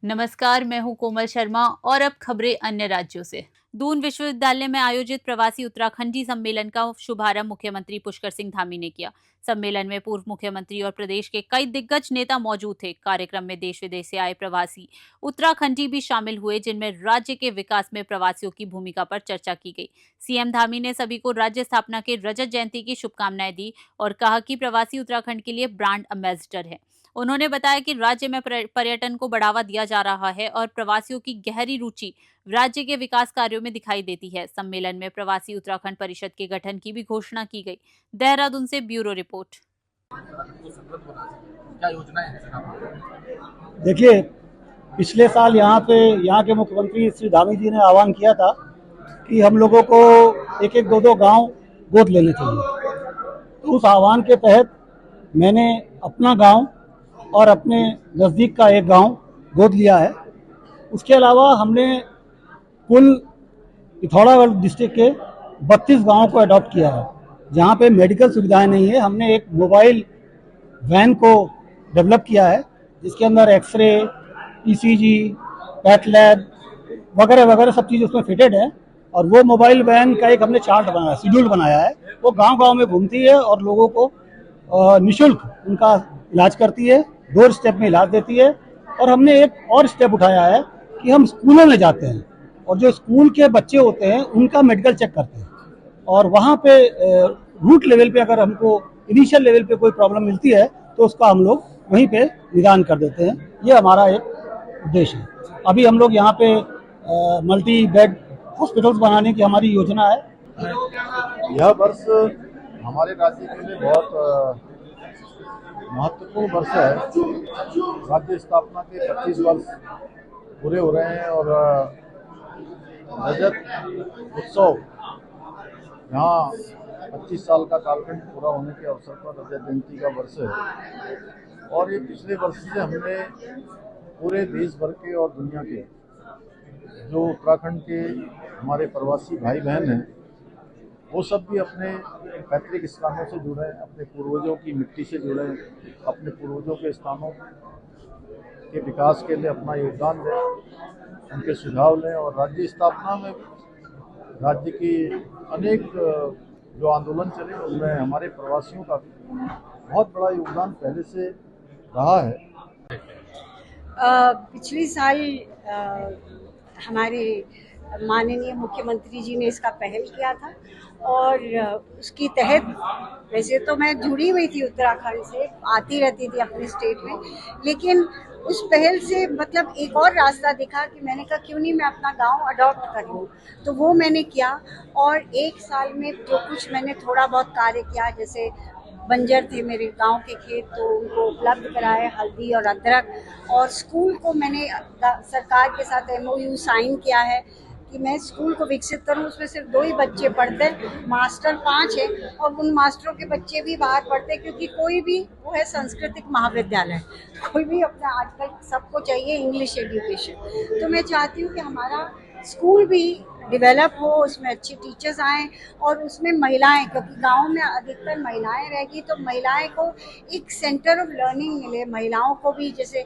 नमस्कार, मैं हूं कोमल शर्मा और अब खबरें अन्य राज्यों से। दून विश्वविद्यालय में आयोजित प्रवासी उत्तराखंडी सम्मेलन का शुभारंभ मुख्यमंत्री पुष्कर सिंह धामी ने किया। सम्मेलन में पूर्व मुख्यमंत्री और प्रदेश के कई दिग्गज नेता मौजूद थे। कार्यक्रम में देश विदेश से आए प्रवासी उत्तराखंडी भी शामिल हुए, जिनमें राज्य के विकास में प्रवासियों की भूमिका पर चर्चा की गई। सीएम धामी ने सभी को राज्य स्थापना के रजत जयंती की शुभकामनाएं दी और कहा कि प्रवासी उत्तराखंड के लिए ब्रांड एम्बेसडर है। उन्होंने बताया कि राज्य में पर्यटन को बढ़ावा दिया जा रहा है और प्रवासियों की गहरी रुचि राज्य के विकास कार्यों में दिखाई देती है। सम्मेलन में प्रवासी उत्तराखंड परिषद के गठन की भी घोषणा की गई। देहरादून से ब्यूरो रिपोर्ट। क्या योजनाएं हैं? देखिए, पिछले साल यहाँ के मुख्यमंत्री श्री धामी जी ने आह्वान किया था कि हम लोगों को एक एक दो दो गांव गोद लेने चाहिए। तो उस आह्वान के तहत मैंने अपना गांव और अपने नज़दीक का एक गांव गोद लिया है। उसके अलावा हमने कुल पिथौरागढ़ डिस्ट्रिक्ट के 32 गांवों को अडॉप्ट किया है जहां पे मेडिकल सुविधाएं नहीं है। हमने एक मोबाइल वैन को डेवलप किया है जिसके अंदर एक्सरे, ईसीजी, पैथ लैब वगैरह वगैरह सब चीज़ उसमें फिटेड है। और वो मोबाइल वैन का एक हमने चार्ट बनाया, शेड्यूल बनाया है। वो गांव-गांव में घूमती है और लोगों को निःशुल्क उनका इलाज करती है, डोर स्टेप में इलाज देती है। और हमने एक और स्टेप उठाया है कि हम स्कूलों में जाते हैं और जो स्कूल के बच्चे होते हैं उनका मेडिकल चेक करते हैं। और वहाँ पे रूट लेवल पे अगर हमको इनिशियल लेवल पे कोई प्रॉब्लम मिलती है तो उसका हम लोग वहीं पे निदान कर देते हैं। ये हमारा एक उद्देश्य है। अभी हम लोग यहाँ पे मल्टी बेड हॉस्पिटल्स बनाने की हमारी योजना है। यह वर्ष हमारे राज्य के लिए बहुत महत्वपूर्ण वर्ष है। राज्य स्थापना के 25 वर्ष पूरे हो रहे हैं और रजत उत्सव यहाँ 25 साल का कालखंड पूरा होने के अवसर पर रजत जयंती का वर्ष है। और ये पिछले वर्ष से हमने पूरे देश भर के और दुनिया के जो उत्तराखंड के हमारे प्रवासी भाई बहन हैं वो सब भी अपने पैतृक स्थानों से जुड़े, अपने पूर्वजों की मिट्टी से जुड़े, अपने पूर्वजों के स्थानों के विकास के लिए अपना योगदान दें, उनके सुझाव लें। और राज्य स्थापना में राज्य की अनेक जो आंदोलन चले उनमें हमारे प्रवासियों का बहुत बड़ा योगदान पहले से रहा है। पिछले साल हमारे माननीय मुख्यमंत्री जी ने इसका पहल किया था और उसके तहत वैसे तो मैं जुड़ी हुई थी उत्तराखंड से, आती रहती थी अपने स्टेट में, लेकिन उस पहल से मतलब एक और रास्ता दिखा कि मैंने कहा क्यों नहीं मैं अपना गांव अडॉप्ट कर लूँ। तो वो मैंने किया और एक साल में जो कुछ मैंने थोड़ा बहुत कार्य किया, जैसे बंजर थे मेरे गांव के खेत तो उनको उपलब्ध कराए हल्दी और अदरक, और स्कूल को मैंने सरकार के साथ MOU साइन किया है कि मैं स्कूल को विकसित करूं। उसमें सिर्फ 2 ही बच्चे पढ़ते हैं, मास्टर 5 हैं और उन मास्टरों के बच्चे भी बाहर पढ़ते हैं क्योंकि कोई भी वो है सांस्कृतिक महाविद्यालय, कोई भी अपना आजकल सबको चाहिए इंग्लिश एजुकेशन। तो मैं चाहती हूँ कि हमारा स्कूल भी डेवलप हो, उसमें अच्छे टीचर्स आएँ और उसमें महिलाएं, क्योंकि गांव में अधिकतर महिलाएं रहेगी तो महिलाएं को एक सेंटर ऑफ लर्निंग मिले। महिलाओं को भी जैसे